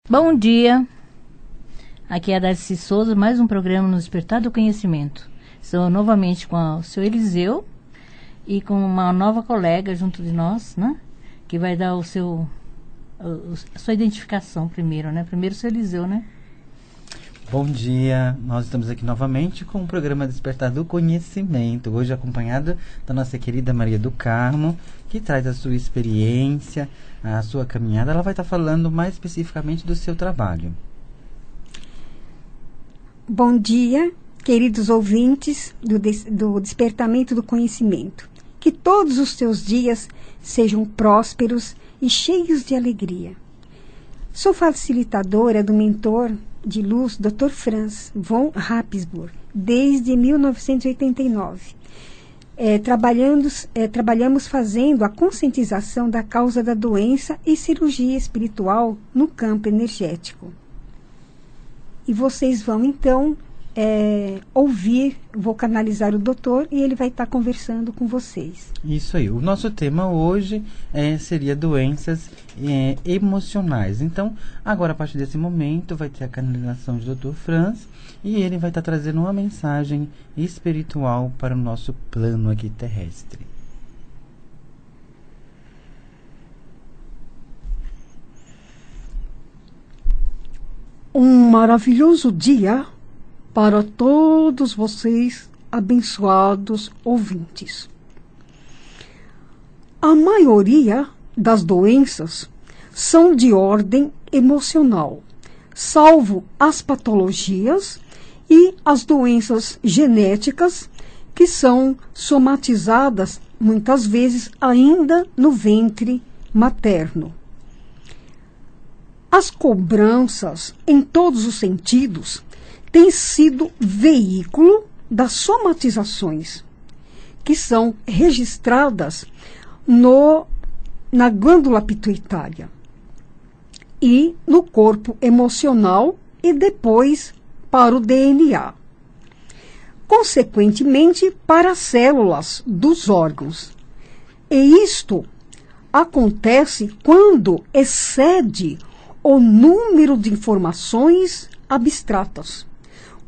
Bom dia, aqui é a Darcy Souza, mais um programa no Despertar do Conhecimento. Estou novamente com o seu Eliseu e com uma nova colega junto de nós, né? Que vai dar a sua identificação primeiro, né? Primeiro o seu Eliseu, né? Bom dia, nós estamos aqui novamente com o programa Despertar do Conhecimento, hoje acompanhado da nossa querida Maria do Carmo, que traz a sua experiência, a sua caminhada. Ela vai estar falando mais especificamente do seu trabalho. Bom dia, queridos ouvintes do Despertamento do Conhecimento. Que todos os teus dias sejam prósperos e cheios de alegria. Sou facilitadora do mentor de luz Dr. Franz von Rapsburg desde 1989. Trabalhamos fazendo a conscientização da causa da doença e cirurgia espiritual no campo energético. E vocês vão, então, ouvir, vou canalizar o doutor e ele vai estar conversando com vocês. Isso aí. O nosso tema hoje seria doenças emocionais. Então, agora, a partir desse momento, vai ter a canalização do Dr. Franz e ele vai estar trazendo uma mensagem espiritual para o nosso plano aqui terrestre. Um maravilhoso dia para todos vocês, abençoados ouvintes. A maioria das doenças são de ordem emocional, salvo as patologias e as doenças genéticas que são somatizadas muitas vezes ainda no ventre materno. As cobranças, em todos os sentidos, têm sido veículo das somatizações, que são registradas na glândula pituitária e no corpo emocional e depois para o DNA. Consequentemente, para as células dos órgãos. E isto acontece quando excede o número de informações abstratas,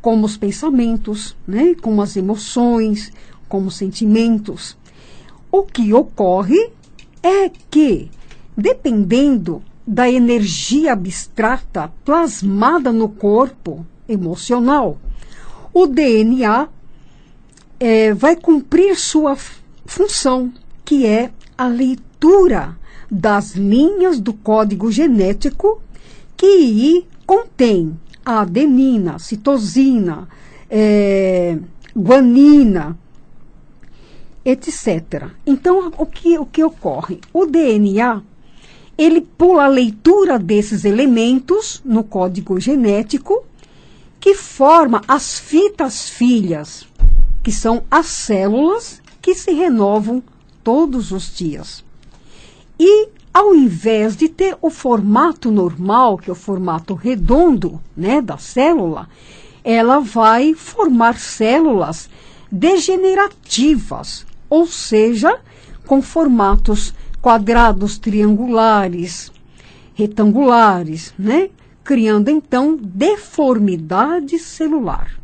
como os pensamentos, né, como as emoções, como os sentimentos. O que ocorre é que, dependendo da energia abstrata plasmada no corpo emocional, o DNA vai cumprir sua função, que é a leitura das linhas do código genético que contém a adenina, citosina, guanina, etc. Então, o que ocorre? O DNA, ele pula a leitura desses elementos no código genético, que forma as fitas filhas, que são as células que se renovam todos os dias. E, ao invés de ter o formato normal, que é o formato redondo, né, da célula, ela vai formar células degenerativas, ou seja, com formatos quadrados, triangulares, retangulares, né, criando então deformidade celular.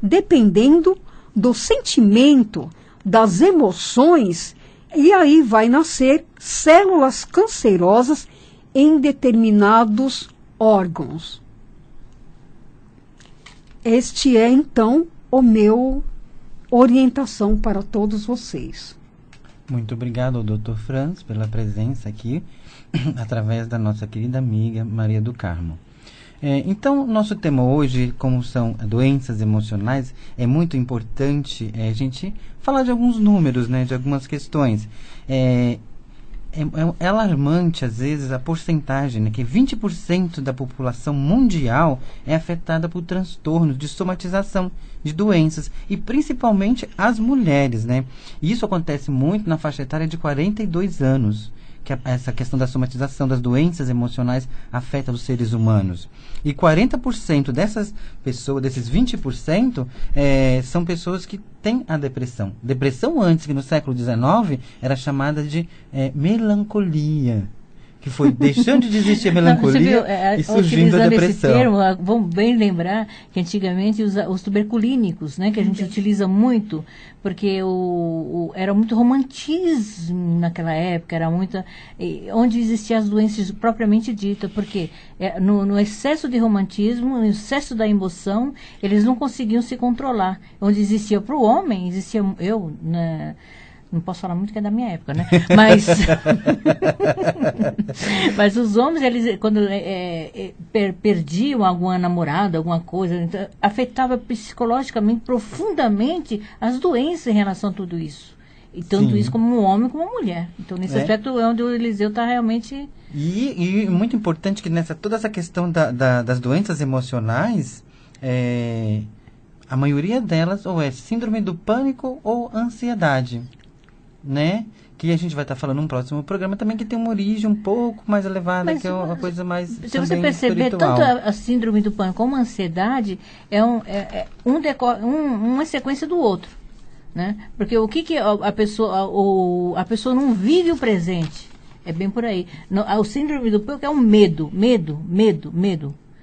Dependendo do sentimento, das emoções, e aí vai nascer células cancerosas em determinados órgãos. Este é, então, o meu orientação para todos vocês. Muito obrigado ao Dr. Franz pela presença aqui, através da nossa querida amiga Maria do Carmo. Então, nosso tema hoje, como são doenças emocionais, é muito importante a gente falar de alguns números, né, de algumas questões. É alarmante, às vezes, a porcentagem, né, que 20% da população mundial é afetada por transtornos de somatização de doenças, e principalmente as mulheres, né? E isso acontece muito na faixa etária de 42 anos. Que essa questão da somatização das doenças emocionais afeta os seres humanos. E 40% dessas pessoas, desses 20%, são pessoas que têm a depressão. Depressão antes, que no século XIX era chamada de melancolia, que que foi deixando de existir a melancolia e surgindo a depressão. Esse termo, vamos bem lembrar que antigamente os tuberculínicos, né, que a gente utiliza muito, porque era muito romantismo naquela época, era muita, onde existiam as doenças propriamente ditas, porque no excesso de romantismo, no excesso da emoção, eles não conseguiam se controlar. Onde existia para o homem, existia eu, né, não posso falar muito que é da minha época, né? Mas, mas os homens, eles, quando perdiam alguma namorada, alguma coisa, então, afetava psicologicamente, profundamente, as doenças em relação a tudo isso. E tanto isso como um homem como uma mulher. Então, nesse aspecto é onde o Eliseu está realmente... E muito importante que toda essa questão das doenças emocionais, a maioria delas ou é síndrome do pânico ou ansiedade, né? Que a gente vai estar falando num próximo programa também, que tem uma origem um pouco mais elevada, que é uma coisa mais se você perceber, espiritual. Tanto a síndrome do pânico como a ansiedade uma sequência do outro, né? Porque o que a pessoa não vive o presente, é bem por aí. O síndrome do pânico é um medo.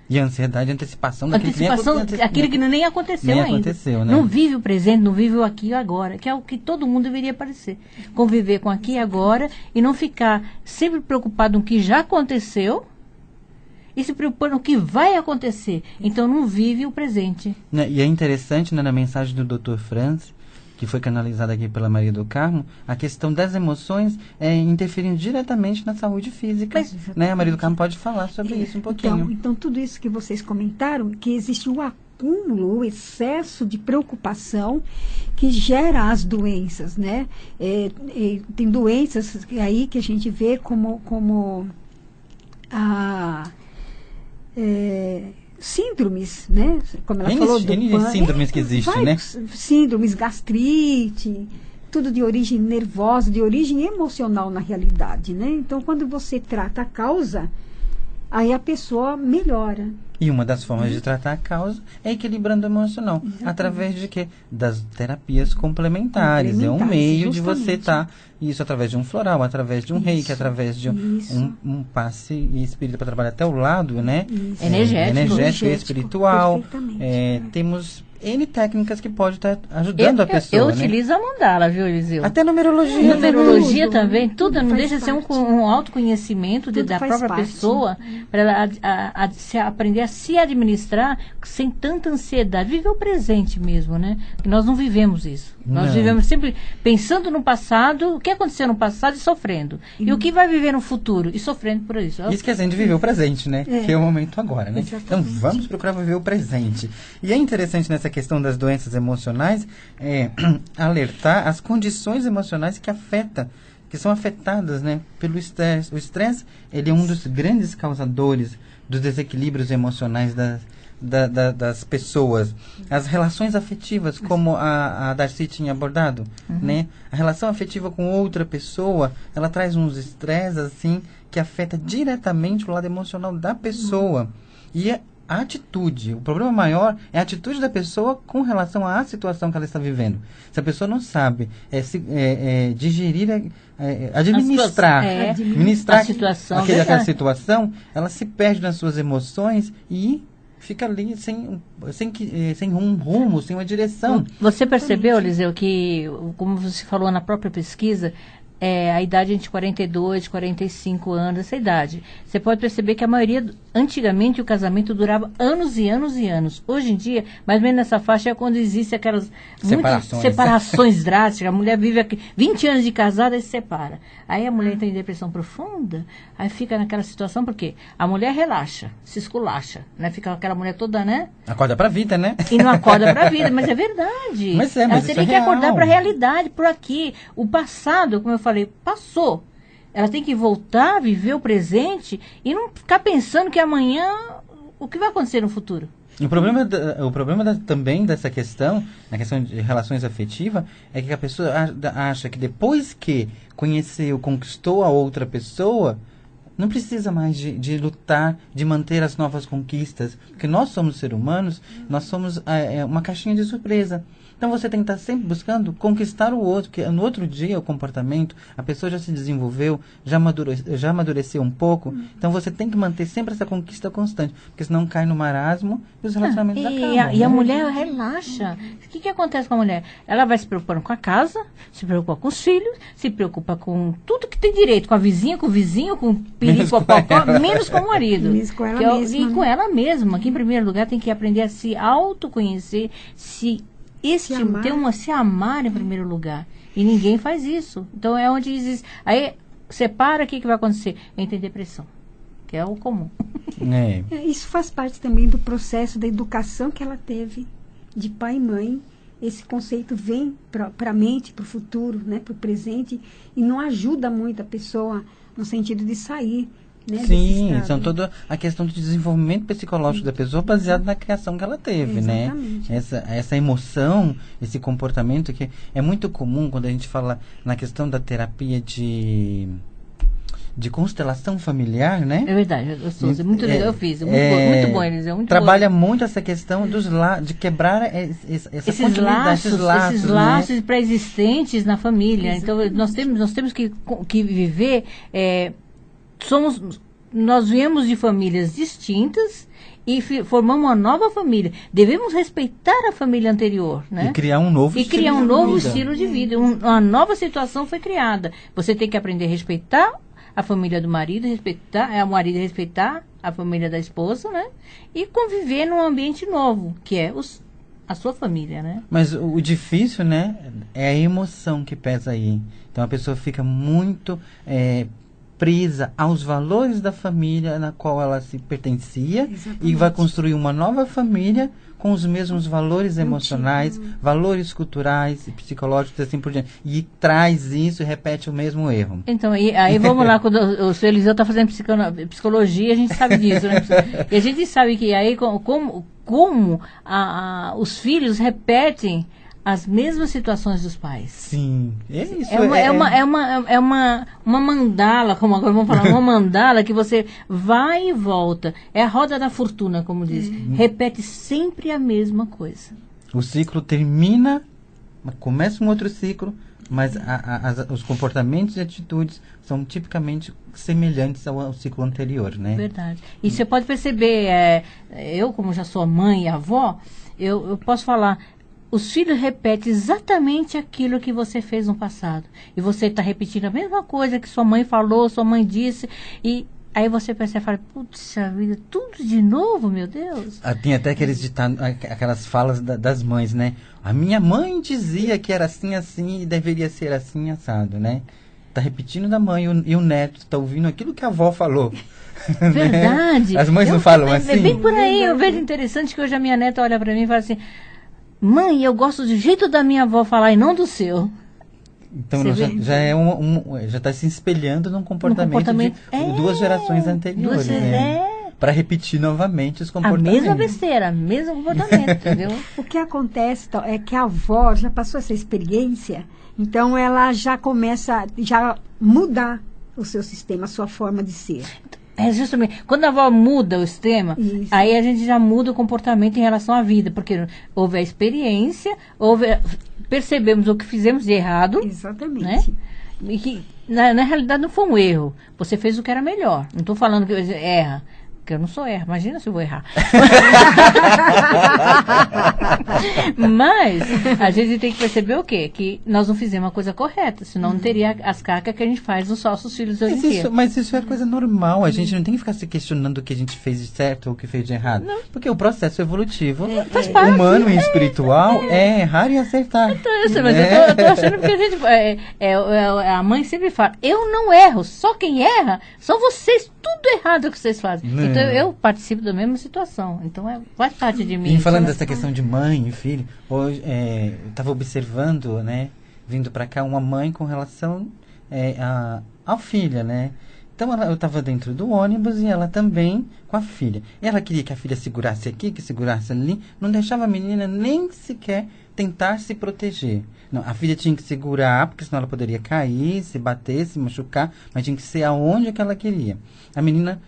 E a ansiedade, a antecipação daquilo que nem aconteceu nem ainda. Aconteceu, né? Não vive o presente, não vive o aqui e agora, que é o que todo mundo deveria parecer. Conviver com aqui e agora e não ficar sempre preocupado no que já aconteceu e se preocupando no que vai acontecer. Então não vive o presente. E é interessante, né, na mensagem do Dr. Franz, que foi canalizada aqui pela Maria do Carmo, a questão das emoções interferindo diretamente na saúde física. Né? A Maria do Carmo pode falar sobre isso um pouquinho. Então, tudo isso que vocês comentaram, que existe o acúmulo, o excesso de preocupação que gera as doenças, né? Tem doenças aí que a gente vê como síndromes, né? Como ela falou do pânico. Síndromes que existem, né? Síndromes, gastrite, tudo de origem nervosa, de origem emocional na realidade, né? Então, quando você trata a causa, aí a pessoa melhora. E uma das formas de tratar a causa é equilibrando o emocional. Exatamente. Através de quê? Das terapias complementares. É um meio de você estar... Isso através de um floral, através de um reiki, através de um passe espírita para trabalhar até o lado, né? Energético e espiritual. Temos N técnicas que pode estar ajudando a pessoa. Eu utilizo a mandala, viu, Eliseu? Até numerologia. Numerologia também, tudo não deixa de ser um autoconhecimento da própria pessoa, para ela aprender a se administrar sem tanta ansiedade. Viver o presente mesmo, né? Porque nós não vivemos isso. Nós vivemos sempre pensando no passado, o que aconteceu no passado e sofrendo. E o que vai viver no futuro e sofrendo por isso. E esquecendo de viver o presente, né? Que é o momento agora, né? Exatamente. Então vamos procurar viver o presente. E é interessante nessa questão das doenças emocionais alertar as condições emocionais que são afetadas, né, pelo estresse. O estresse, ele é um dos grandes causadores dos desequilíbrios emocionais das pessoas. As relações afetivas, como a Darcy tinha abordado, né? A relação afetiva com outra pessoa, ela traz uns estresses, assim, que afeta diretamente o lado emocional da pessoa. E a atitude, o problema maior é a atitude da pessoa com relação à situação que ela está vivendo. Se a pessoa não sabe digerir, administrar aquela situação, ela se perde nas suas emoções e fica ali sem um rumo, sem uma direção. Você percebeu, Eliseu, que, como você falou na própria pesquisa, a idade entre 42 e 45 anos, essa idade. Você pode perceber que a maioria, antigamente, o casamento durava anos e anos e anos. Hoje em dia, mais ou menos nessa faixa, é quando existem aquelas separações drásticas. A mulher vive aqui 20 anos de casada e se separa. Aí a mulher entra em depressão profunda, aí fica naquela situação, porque a mulher relaxa, se esculacha, né? Fica aquela mulher toda, né? Acorda pra vida, né? E não acorda pra vida, mas é verdade. Mas você tem que acordar pra realidade, por aqui. O passado, como eu falei, passou. Ela tem que voltar a viver o presente e não ficar pensando que amanhã, o que vai acontecer no futuro. O problema também dessa questão, na questão de relações afetivas, é que a pessoa acha que depois que conheceu, conquistou a outra pessoa, Não precisa mais de lutar, de manter as novas conquistas, porque nós somos seres humanos, nós somos uma caixinha de surpresa. Então você tem que estar sempre buscando conquistar o outro, que no outro dia o comportamento, a pessoa já se desenvolveu, já amadureceu um pouco, então você tem que manter sempre essa conquista constante, porque senão cai no marasmo e os relacionamentos acabam. E a mulher relaxa. O que acontece com a mulher? Ela vai se preocupando com a casa, se preocupa com os filhos, se preocupa com tudo que tem direito, com a vizinha, com o vizinho, com o perigo, menos com o marido. Menos com ela mesma. E com ela mesma, que em primeiro lugar tem que aprender a se autoconhecer, se amar em primeiro lugar. E ninguém faz isso. Então é onde diz, aí separa, o que vai acontecer? Entra em depressão, que é o comum. Isso faz parte também do processo da educação que ela teve de pai e mãe. Esse conceito vem para a mente, para o futuro, né, para o presente, e não ajuda muito a pessoa no sentido de sair. Né, sim, são toda a questão do desenvolvimento psicológico da pessoa baseado na criação que ela teve, exatamente, né? Essa emoção, esse comportamento que é muito comum quando a gente fala na questão da terapia de constelação familiar, né? É verdade, eu muito legal, eu fiz, muito bom, Eliseu. Trabalha muito essa questão de quebrar esses laços pré-existentes na família. Exatamente. Então nós temos que viver. Nós viemos de famílias distintas e formamos uma nova família. Devemos respeitar a família anterior, né? E criar um novo estilo de vida. Uma nova situação foi criada. Você tem que aprender a respeitar a família do marido, respeitar a família da esposa, né? E conviver num ambiente novo, que é a sua família, né? Mas o difícil, né, é a emoção que pesa aí. Então a pessoa fica muito presa aos valores da família na qual ela se pertencia. Exatamente. E vai construir uma nova família com os mesmos valores emocionais, valores culturais e psicológicos, assim por diante. E traz isso e repete o mesmo erro. Então, aí vamos lá, quando o senhor Eliseu está fazendo psicologia, a gente sabe disso, né? E a gente sabe que aí como os filhos repetem as mesmas situações dos pais. Sim, é isso. É uma mandala, como agora vamos falar, uma mandala que você vai e volta. É a roda da fortuna, como diz. Repete sempre a mesma coisa. O ciclo termina, começa um outro ciclo, mas os comportamentos e atitudes são tipicamente semelhantes ao ciclo anterior, né? Verdade. E você pode perceber, eu como já sou mãe e avó, eu posso falar... Os filhos repetem exatamente aquilo que você fez no passado. E você está repetindo a mesma coisa que sua mãe falou, sua mãe disse. E aí você percebe e fala, putz, a vida, tudo de novo, meu Deus. Tem até aquelas falas das mães, né? A minha mãe dizia que era assim e deveria ser assim, assado, né? Tá repetindo da mãe e o neto está ouvindo aquilo que a avó falou. Verdade. Né? As mães não falam assim? É bem por aí. Eu vejo interessante que hoje a minha neta olha para mim e fala assim... Mãe, eu gosto do jeito da minha avó falar e não do seu. Então já está se espelhando num comportamento de duas gerações anteriores, né? Para repetir novamente os comportamentos. A mesma besteira, o mesmo comportamento, entendeu? O que acontece é que a avó já passou essa experiência, então ela já começa a mudar o seu sistema, a sua forma de ser. É justamente, quando a avó muda o sistema, isso. Aí a gente já muda o comportamento em relação à vida, porque houve a experiência, percebemos o que fizemos de errado. Exatamente. Né? E que, na realidade, não foi um erro. Você fez o que era melhor. Não estou falando que erra. Porque eu não sou erra, imagina se eu vou errar. Mas a gente tem que perceber o quê? Que nós não fizemos a coisa correta, senão não teria as cacas que a gente faz nos nossos filhos hoje em dia. Mas isso é coisa normal, a gente não tem que ficar se questionando o que a gente fez de certo ou o que fez de errado. Não. Porque o processo evolutivo humano e espiritual é errar e acertar. Então, mas eu tô achando que a gente... a mãe sempre fala, eu não erro, só quem erra são vocês, tudo errado que vocês fazem. Então eu participo da mesma situação. Então faz parte de mim. E falando dessa questão de mãe e filho, hoje eu estava observando, né, vindo para cá, uma mãe com relação à filha, né? Então eu estava dentro do ônibus e ela também com a filha. Ela queria que a filha segurasse aqui, que segurasse ali, não deixava a menina nem sequer tentar se proteger. Não, a filha tinha que segurar, porque senão ela poderia cair, se bater, se machucar, mas tinha que ser aonde que ela queria. A menina,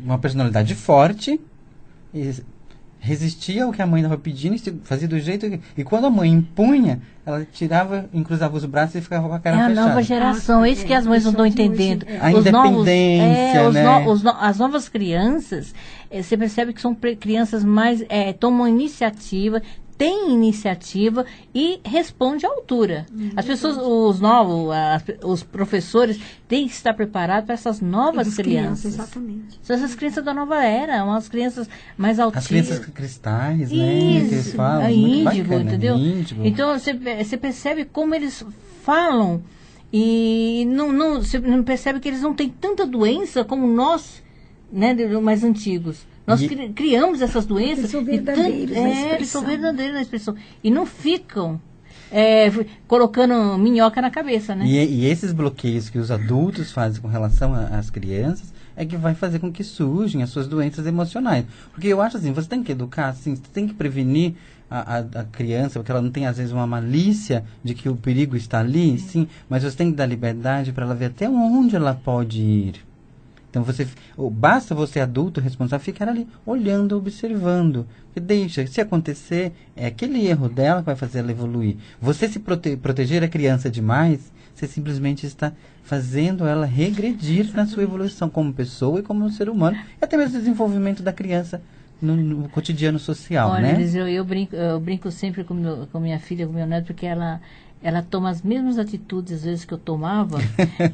uma personalidade forte, resistia ao que a mãe estava pedindo e fazia do jeito que... E quando a mãe impunha, ela tirava, encruzava os braços e ficava com a cara fechada. É a nova geração, é isso que as mães não estão entendendo. A independência, né? As novas crianças, você percebe que são crianças mais... tomam iniciativa, têm iniciativa e responde à altura. As pessoas, os professores têm que estar preparados para essas novas crianças. Exatamente. São essas crianças da nova era, umas crianças mais altivas. As crianças cristais, né? Isso, Que eles falam, a muito índigo, bacana, entendeu? Índigo. Então, você percebe como eles falam e você não percebe que eles não têm tanta doença como nós, né, mais antigos. Nós criamos essas doenças. Eles são verdadeiros na expressão. Eles são verdadeiros na expressão. E não ficam colocando minhoca na cabeça, né? E esses bloqueios que os adultos fazem com relação às crianças é que vai fazer com que surjam as suas doenças emocionais. Porque eu acho assim, você tem que educar, assim, você tem que prevenir a criança, porque ela não tem, às vezes, uma malícia de que o perigo está ali, sim, mas você tem que dar liberdade para ela ver até onde ela pode ir. Então, basta você, adulto, responsável, ficar ali, olhando, observando. Porque deixa, se acontecer, é aquele erro dela que vai fazer ela evoluir. Você se proteger a criança demais, você simplesmente está fazendo ela regredir na sua evolução como pessoa e como um ser humano. E até mesmo o desenvolvimento da criança no cotidiano social, olha, né? Elis, eu brinco sempre com minha filha, com meu neto, porque ela toma as mesmas atitudes, às vezes, que eu tomava,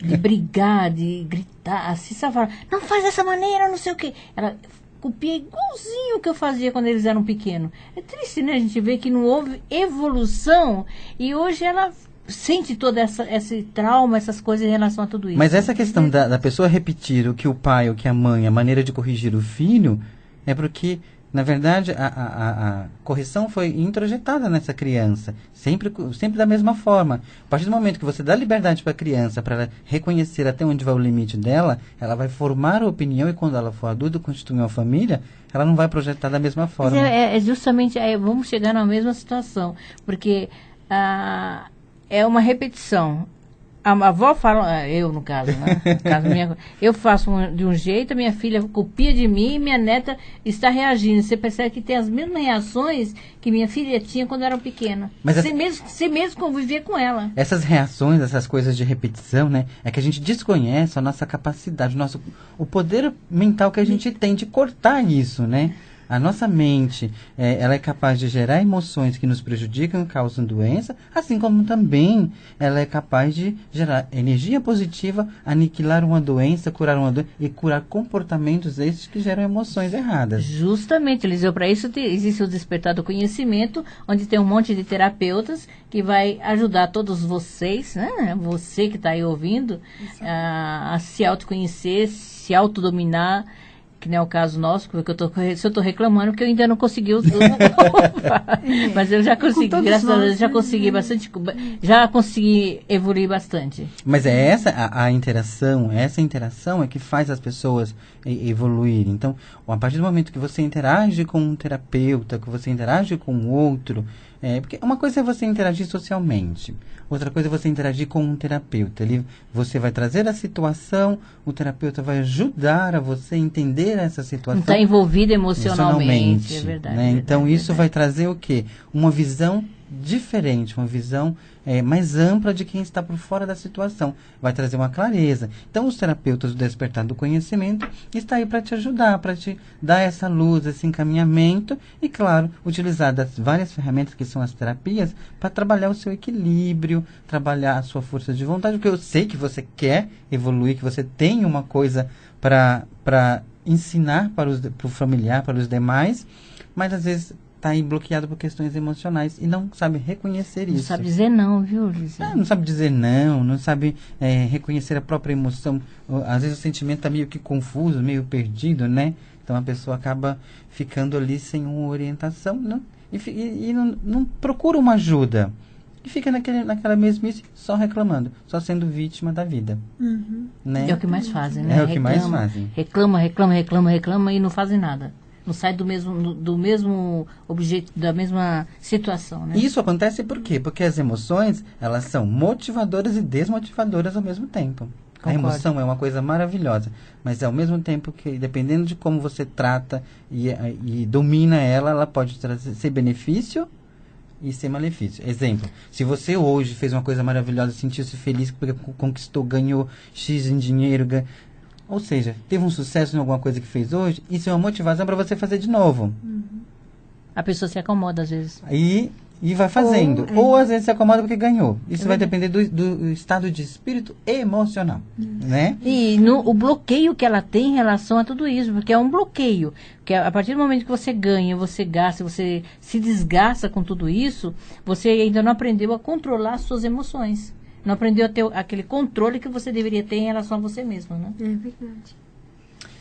de brigar, de gritar, assim, sabe? Falar, não faz dessa maneira, não sei o quê. Ela copia igualzinho o que eu fazia quando eles eram pequenos. É triste, né? A gente vê que não houve evolução e hoje ela sente todo esse trauma, essas coisas em relação a tudo isso. Mas essa questão da pessoa repetir o que o pai, o que a mãe, a maneira de corrigir o filho, é porque... Na verdade, a correção foi introjetada nessa criança, sempre da mesma forma. A partir do momento que você dá liberdade para a criança, para ela reconhecer até onde vai o limite dela, ela vai formar a opinião e quando ela for adulta, constituir uma família, ela não vai projetar da mesma forma. Mas justamente, vamos chegar na mesma situação, porque é uma repetição. A avó fala, eu no caso, né? Eu faço de um jeito, a minha filha copia de mim e minha neta está reagindo. Você percebe que tem as mesmas reações que minha filha tinha quando era pequena. Mas você mesmo conviver com ela. Essas reações, essas coisas de repetição, né? É que a gente desconhece a nossa capacidade, o poder mental que a gente tem de cortar isso, né? A nossa mente, ela é capaz de gerar emoções que nos prejudicam e causam doença, assim como também ela é capaz de gerar energia positiva, aniquilar uma doença, curar uma doença e curar comportamentos esses que geram emoções erradas. Justamente, Eliseu, para isso existe o Despertar do Conhecimento, onde tem um monte de terapeutas que vai ajudar todos vocês, né? Você que está aí ouvindo, a se autoconhecer, se autodominar, que não é o caso nosso, porque se eu estou reclamando, porque eu ainda não consegui mas eu já consegui, graças a Deus, já consegui bastante, já consegui evoluir bastante. Mas é essa interação é que faz as pessoas evoluírem. Então, a partir do momento que você interage com um terapeuta, que você interage com o outro, porque uma coisa é você interagir socialmente, outra coisa é você interagir com um terapeuta. Você vai trazer a situação, o terapeuta vai ajudar a você entender essa situação. Está envolvido emocionalmente, é verdade. Né? Então, isso vai trazer o quê? Uma visão diferente, uma visão mais ampla de quem está por fora da situação. Vai trazer uma clareza. Então, os terapeutas do Despertar do Conhecimento estão aí para te ajudar, para te dar essa luz, esse encaminhamento e, claro, utilizar das várias ferramentas que são as terapias para trabalhar o seu equilíbrio, trabalhar a sua força de vontade, porque eu sei que você quer evoluir, que você tem uma coisa para ensinar para o familiar, para os demais, mas às vezes está aí bloqueado por questões emocionais e não sabe reconhecer isso. Não sabe dizer não, viu, Luiz? Não sabe dizer não sabe reconhecer a própria emoção. Às vezes o sentimento está meio que confuso, meio perdido, né? Então a pessoa acaba ficando ali sem uma orientação, né? E não procura uma ajuda. e fica naquela mesmice, só reclamando, só sendo vítima da vida. Né? É o que mais fazem, né? É o que mais fazem. Reclama e não fazem nada. Não sai do mesmo objeto, da mesma situação, né? Isso acontece por quê? Porque as emoções, elas são motivadoras e desmotivadoras ao mesmo tempo. Concordo. A emoção é uma coisa maravilhosa, mas ao mesmo tempo que, dependendo de como você trata e domina ela, ela pode ser benefício e ser malefício. Exemplo, se você hoje fez uma coisa maravilhosa, sentiu-se feliz porque conquistou, ganhou X em dinheiro, ou seja, teve um sucesso em alguma coisa que fez hoje, isso é uma motivação para você fazer de novo. A pessoa se acomoda às vezes. E vai fazendo. Ou às vezes se acomoda porque ganhou. Isso vai depender do estado de espírito emocional. Né? E o bloqueio que ela tem em relação a tudo isso, porque é um bloqueio. Porque a partir do momento que você ganha, você gasta, você se desgasta com tudo isso, você ainda não aprendeu a controlar as suas emoções. Não aprendeu a ter aquele controle que você deveria ter em relação a você mesmo, né? É verdade.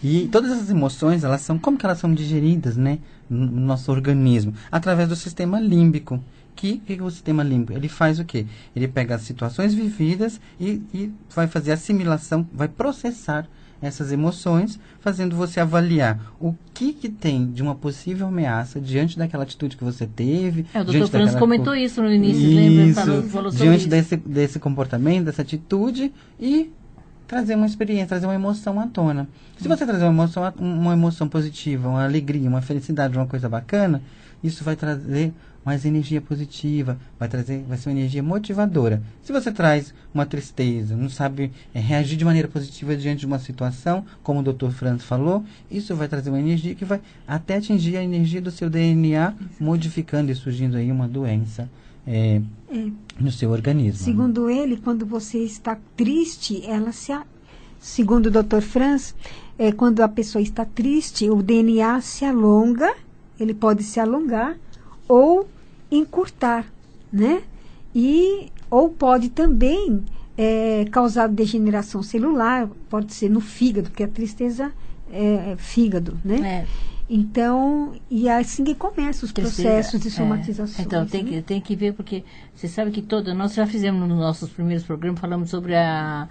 E todas essas emoções, como que elas são digeridas, né, no nosso organismo? Através do sistema límbico. Que é o sistema límbico? Ele faz o quê? Ele pega as situações vividas e vai fazer assimilação, vai processar essas emoções, fazendo você avaliar o que tem de uma possível ameaça diante daquela atitude que você teve. O Dr. Franz comentou isso no início, lembra? Falou sobre diante isso. desse comportamento, dessa atitude, e trazer uma experiência, trazer uma emoção à tona. Se você trazer uma emoção positiva, uma alegria, uma felicidade, uma coisa bacana, isso vai trazer mais energia positiva, vai ser uma energia motivadora. Se você traz uma tristeza, não sabe reagir de maneira positiva diante de uma situação, como o Dr. Franz falou, isso vai trazer uma energia que vai até atingir a energia do seu DNA, modificando e surgindo aí uma doença no seu organismo. Segundo ele, quando você está triste, segundo o Dr. Franz, quando a pessoa está triste, o DNA se alonga, ele pode se alongar ou encurtar, né? Ou pode também causar degeneração celular, pode ser no fígado, porque a tristeza é fígado, né? Então, e é assim que começam os processos de somatização. Então, tem que ver, porque você sabe que nós já fizemos nos nossos primeiros programas, falamos sobre a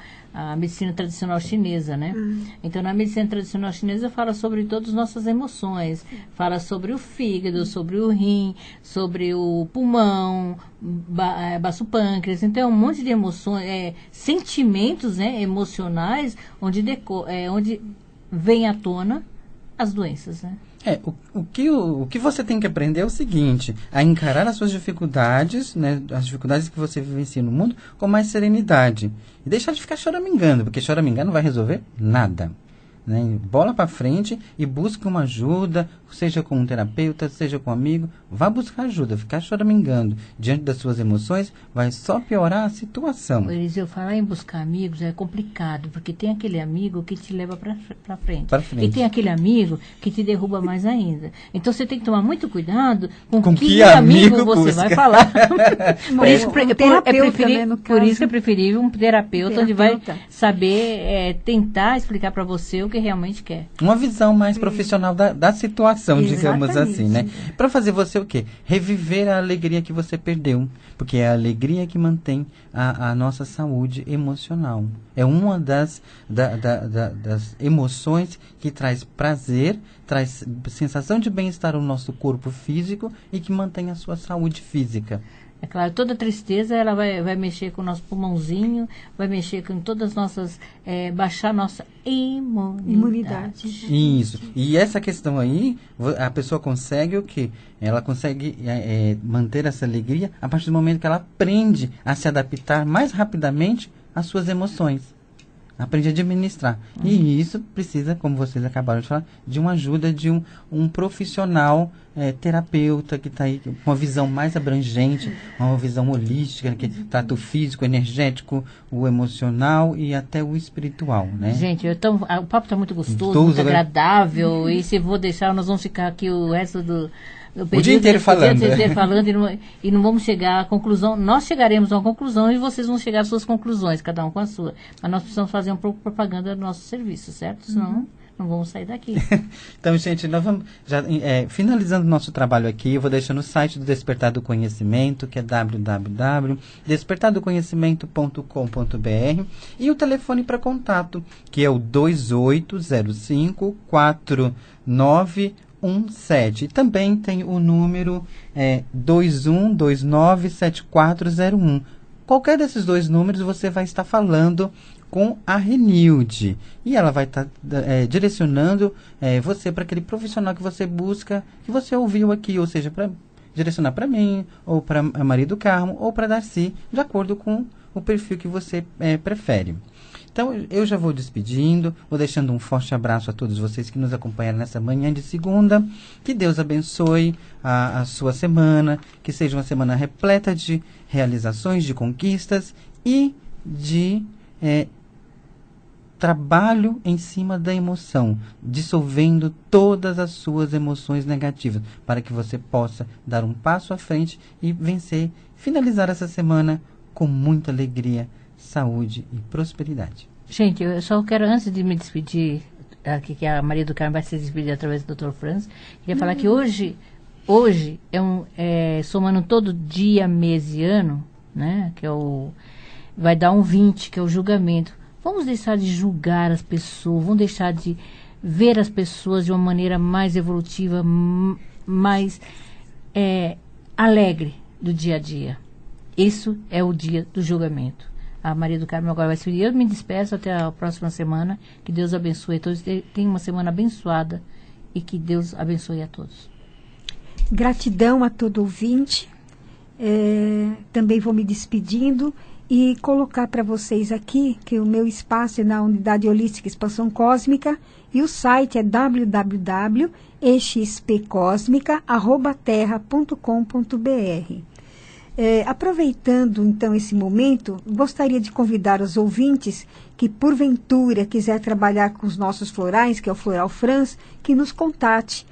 medicina tradicional chinesa, né? Então, na medicina tradicional chinesa fala sobre todas as nossas emoções, fala sobre o fígado, sobre o rim, sobre o pulmão, baço pâncreas, então um monte de emoções, sentimentos, né, emocionais, onde vem à tona as doenças, né? O que você tem que aprender é o seguinte, a encarar as suas dificuldades, né, as dificuldades que você vivencia no mundo, com mais serenidade. E deixar de ficar choramingando, porque choramingar não vai resolver nada. Né? Bola para frente e busca uma ajuda, seja com um terapeuta, seja com um amigo, vá buscar ajuda. Ficar choramingando diante das suas emoções vai só piorar a situação. Eliseu, falar em buscar amigos é complicado, porque tem aquele amigo que te leva para frente. E tem aquele amigo que te derruba mais ainda. Então você tem que tomar muito cuidado com que amigo você vai falar. Por isso que é preferível um terapeuta onde vai saber tentar explicar para você o que realmente quer. Uma visão mais profissional da situação, digamos assim, né? Para fazer você o quê? Reviver a alegria que você perdeu. Porque é a alegria que mantém a nossa saúde emocional. É uma das emoções que traz prazer, traz sensação de bem-estar ao nosso corpo físico e que mantém a sua saúde física. É claro, toda tristeza ela vai mexer com o nosso pulmãozinho, vai mexer com todas as nossas, baixar a nossa imunidade. Isso. E essa questão aí, a pessoa consegue o quê? Ela consegue manter essa alegria a partir do momento que ela aprende a se adaptar mais rapidamente às suas emoções. Aprende a administrar. E isso precisa, como vocês acabaram de falar, de uma ajuda de um profissional terapeuta que está aí com uma visão mais abrangente, uma visão holística, que trata o físico, o energético, o emocional e até o espiritual, né? Gente, o papo está muito gostoso, muito agradável, e se vou deixar, nós vamos ficar aqui o resto o dia inteiro falando. E não vamos chegar à conclusão. Nós chegaremos a uma conclusão e vocês vão chegar às suas conclusões, cada um com a sua. Mas nós precisamos fazer um pouco de propaganda do nosso serviço, certo? Senão Não vamos sair daqui. Então, gente, nós vamos já finalizando nosso trabalho aqui. Eu vou deixar no site do Despertar do Conhecimento, que é www.despertardoconhecimento.com.br, e o telefone para contato, que é o 2805-4917. Também tem o número 21297401. Qualquer desses dois números você vai estar falando com a Renilde. E ela vai estar direcionando você para aquele profissional que você busca, que você ouviu aqui, ou seja, para direcionar para mim, ou para a Maria do Carmo, ou para Darcy, de acordo com o perfil que você prefere. Então, eu já vou despedindo, vou deixando um forte abraço a todos vocês que nos acompanharam nessa manhã de segunda. Que Deus abençoe a sua semana, que seja uma semana repleta de realizações, de conquistas e de trabalho em cima da emoção, dissolvendo todas as suas emoções negativas, para que você possa dar um passo à frente e vencer, finalizar essa semana com muita alegria, saúde e prosperidade. Gente, eu só quero, antes de me despedir, aqui que a Maria do Carmo vai se despedir através do Dr. Franz, queria falar que hoje somando todo dia, mês e ano, né, que vai dar um 20, que é o julgamento. Vamos deixar de julgar as pessoas, vamos deixar de ver as pessoas de uma maneira mais evolutiva, mais alegre do dia a dia. Isso é o dia do julgamento. A Maria do Carmo agora vai se pedir. Eu me despeço até a próxima semana. Que Deus abençoe a todos. Tenha uma semana abençoada e que Deus abençoe a todos. Gratidão a todo ouvinte. Também vou me despedindo e colocar para vocês aqui que o meu espaço é na Unidade Holística Expansão Cósmica e o site é www.expcosmica@terra.com.br. Aproveitando então esse momento, gostaria de convidar os ouvintes que porventura quiser trabalhar com os nossos florais, que é o Floral Franz, que nos contate